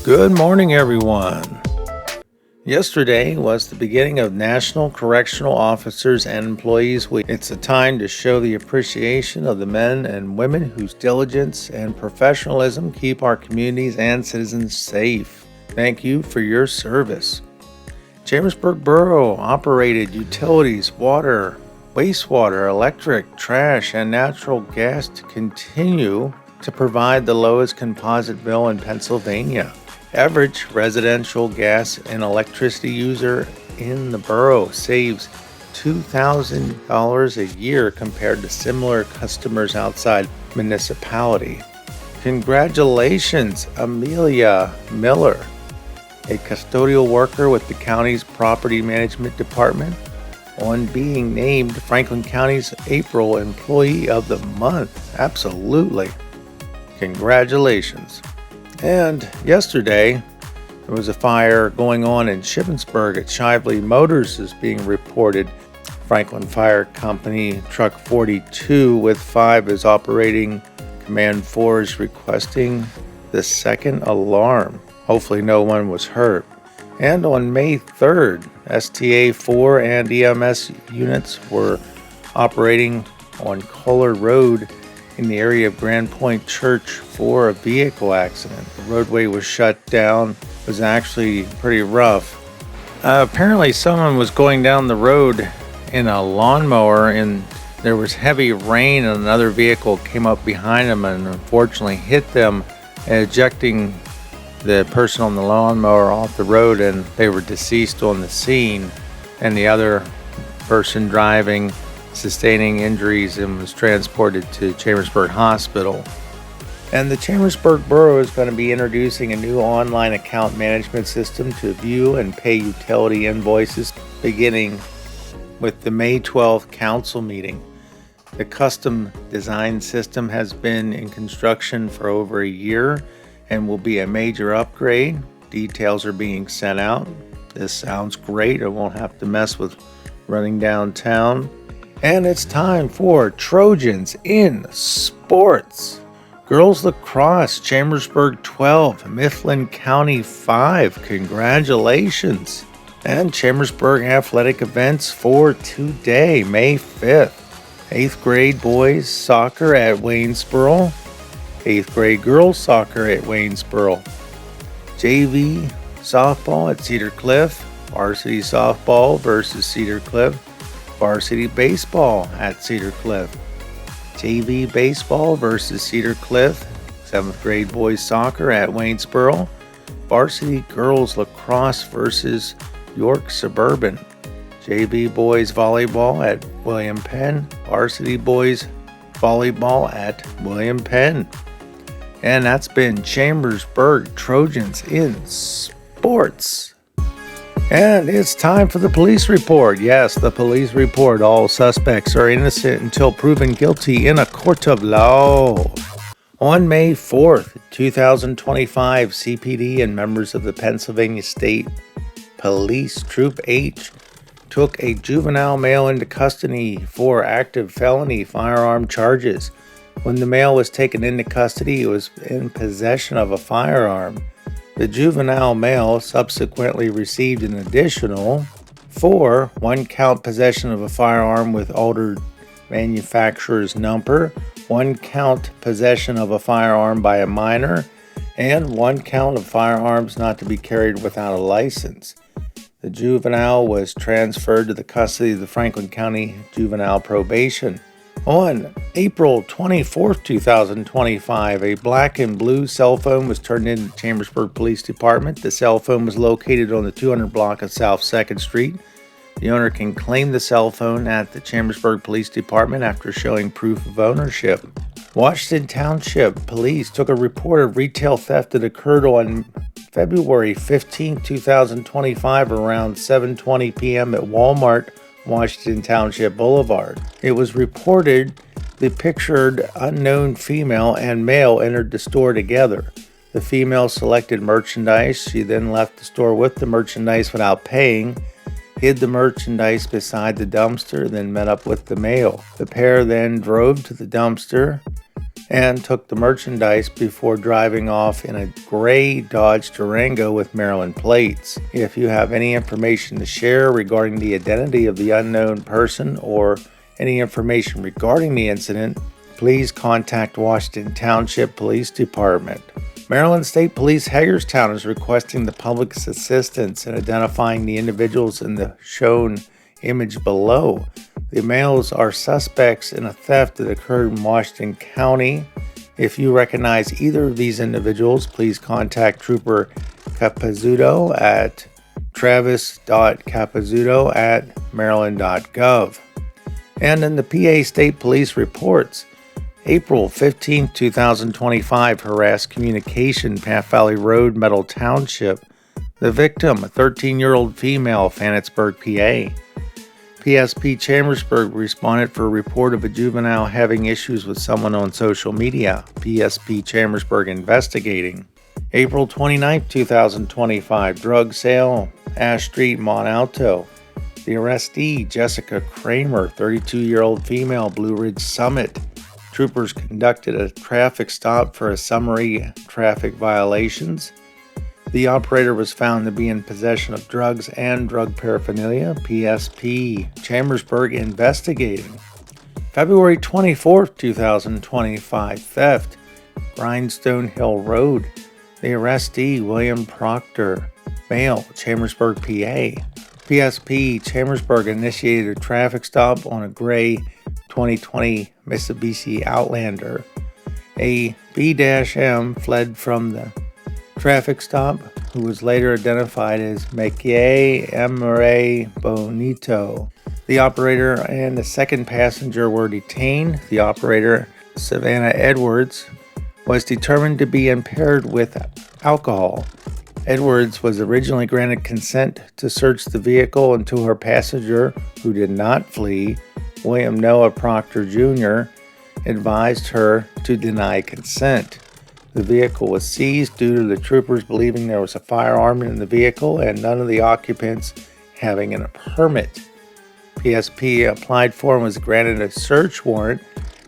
Good morning, everyone. Yesterday was the beginning of National Correctional Officers and Employees Week. It's a time to show the appreciation of the men and women whose diligence and professionalism keep our communities and citizens safe. Thank you for your service. Chambersburg Borough operated utilities, water, wastewater, electric, trash, and natural gas to continue to provide the lowest composite bill in Pennsylvania. Average residential gas and electricity user in the borough saves $2,000 a year compared to similar customers outside municipality. Congratulations, Amelia Miller, a custodial worker with the county's property management department, on being named Franklin County's April Employee of the Month. Absolutely. Congratulations. And yesterday, there was a fire going on in Chambersburg at Shively Motors is being reported. Franklin Fire Company Truck 42 with 5 is operating. Command 4 is requesting the second alarm. Hopefully no one was hurt. And on May 3rd, STA 4 and EMS units were operating on Kohler Road in the area of Grand Point Church for a vehicle accident. The roadway was shut down. It was actually pretty rough. Apparently someone was going down the road in a lawnmower and there was heavy rain and another vehicle came up behind them and unfortunately hit them, ejecting the person on the lawnmower off the road, and they were deceased on the scene, and the other person driving sustaining injuries and was transported to Chambersburg Hospital. And the Chambersburg Borough is going to be introducing a new online account management system to view and pay utility invoices beginning with the May 12th council meeting. The custom design system has been in construction for over a year and will be a major upgrade. Details are being sent out. This sounds great. I won't have to mess with running downtown. And it's time for Trojans in Sports. Girls Lacrosse, Chambersburg 12, Mifflin County 5. Congratulations. And Chambersburg Athletic Events for today, May 5th. 8th grade boys soccer at Waynesboro. 8th grade girls soccer at Waynesboro. JV softball at Cedar Cliff. Varsity softball versus Cedar Cliff. Varsity baseball at Cedar Cliff. JV baseball versus Cedar Cliff. 7th grade boys soccer at Waynesboro. Varsity girls lacrosse versus York Suburban. JV boys volleyball at William Penn. Varsity boys volleyball at William Penn. And that's been Chambersburg Trojans in Sports. And it's time for the police report. Yes, the police report. All suspects are innocent until proven guilty in a court of law. On May 4th, 2025, CPD and members of the Pennsylvania State Police Troop H took a juvenile male into custody for active felony firearm charges. When the male was taken into custody, he was in possession of a firearm. The juvenile male subsequently received an additional 4 1-count possession of a firearm with altered manufacturer's number, 1-count possession of a firearm by a minor, and 1 count of firearms not to be carried without a license. The juvenile was transferred to the custody of the Franklin County Juvenile Probation. On April 24, 2025, a black and blue cell phone was turned in to the Chambersburg Police Department. The cell phone was located on the 200 block of South 2nd Street. The owner can claim the cell phone at the Chambersburg Police Department after showing proof of ownership. Washington Township Police took a report of retail theft that occurred on February 15, 2025 around 7:20 p.m. at Walmart, Washington Township Boulevard. It was reported the pictured unknown female and male entered the store together. The female selected merchandise. She then left the store with the merchandise without paying, hid the merchandise beside the dumpster, then met up with the male. The pair then drove to the dumpster. and took the merchandise before driving off in a gray Dodge Durango with Maryland plates. If you have any information to share regarding the identity of the unknown person or any information regarding the incident, please contact Washington Township Police Department. Maryland State Police Hagerstown is requesting the public's assistance in identifying the individuals in the shown image below. The males are suspects in a theft that occurred in Washington County. If you recognize either of these individuals, please contact Trooper Capizzuto at travis.capizzuto@maryland.gov. And in the PA State Police reports, April 15, 2025, harassed communication, Path Valley Road, Meadow Township. The victim, a 13-year-old female, Fanitsburg, PA. PSP Chambersburg responded for a report of a juvenile having issues with someone on social media. PSP Chambersburg investigating. April 29, 2025, drug sale, Ash Street, Mont Alto. The arrestee, Jessica Kramer, 32-year-old female, Blue Ridge Summit. Troopers conducted a traffic stop for a summary traffic violations. The operator was found to be in possession of drugs and drug paraphernalia. PSP Chambersburg investigating. February 24, 2025, theft, Grindstone Hill Road. The arrestee, William Proctor, male, Chambersburg, PA. PSP Chambersburg initiated a traffic stop on a gray 2020 Mitsubishi Outlander. A B-M fled from the traffic stop, who was later identified as Mekie Emre Bonito. The operator and the second passenger were detained. The operator, Savannah Edwards, was determined to be impaired with alcohol. Edwards was originally granted consent to search the vehicle until her passenger, who did not flee, William Noah Proctor Jr., advised her to deny consent. The vehicle was seized due to the troopers believing there was a firearm in the vehicle and none of the occupants having a permit. PSP applied for and was granted a search warrant.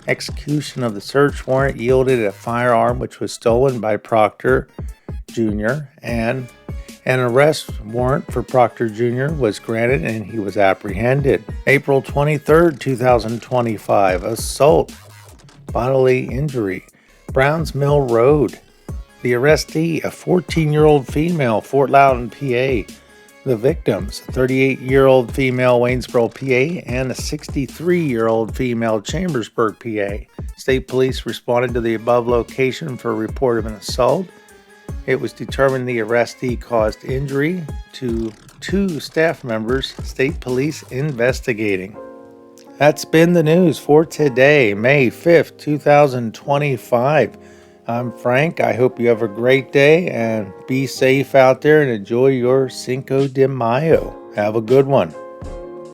Execution of the search warrant yielded a firearm which was stolen by Proctor Jr., and an arrest warrant for Proctor Jr. was granted and he was apprehended. April 23, 2025, assault, bodily injury, Browns Mill Road. The arrestee, a 14-year-old female, Fort Loudon, PA. The victims, a 38-year-old female, Waynesboro, PA, and a 63-year-old female, Chambersburg, PA. State police responded to the above location for a report of an assault. It was determined the arrestee caused injury to 2 staff members. State police investigating. That's been the news for today, May 5th, 2025. I'm Frank. I hope you have a great day and be safe out there and enjoy your Cinco de Mayo. Have a good one.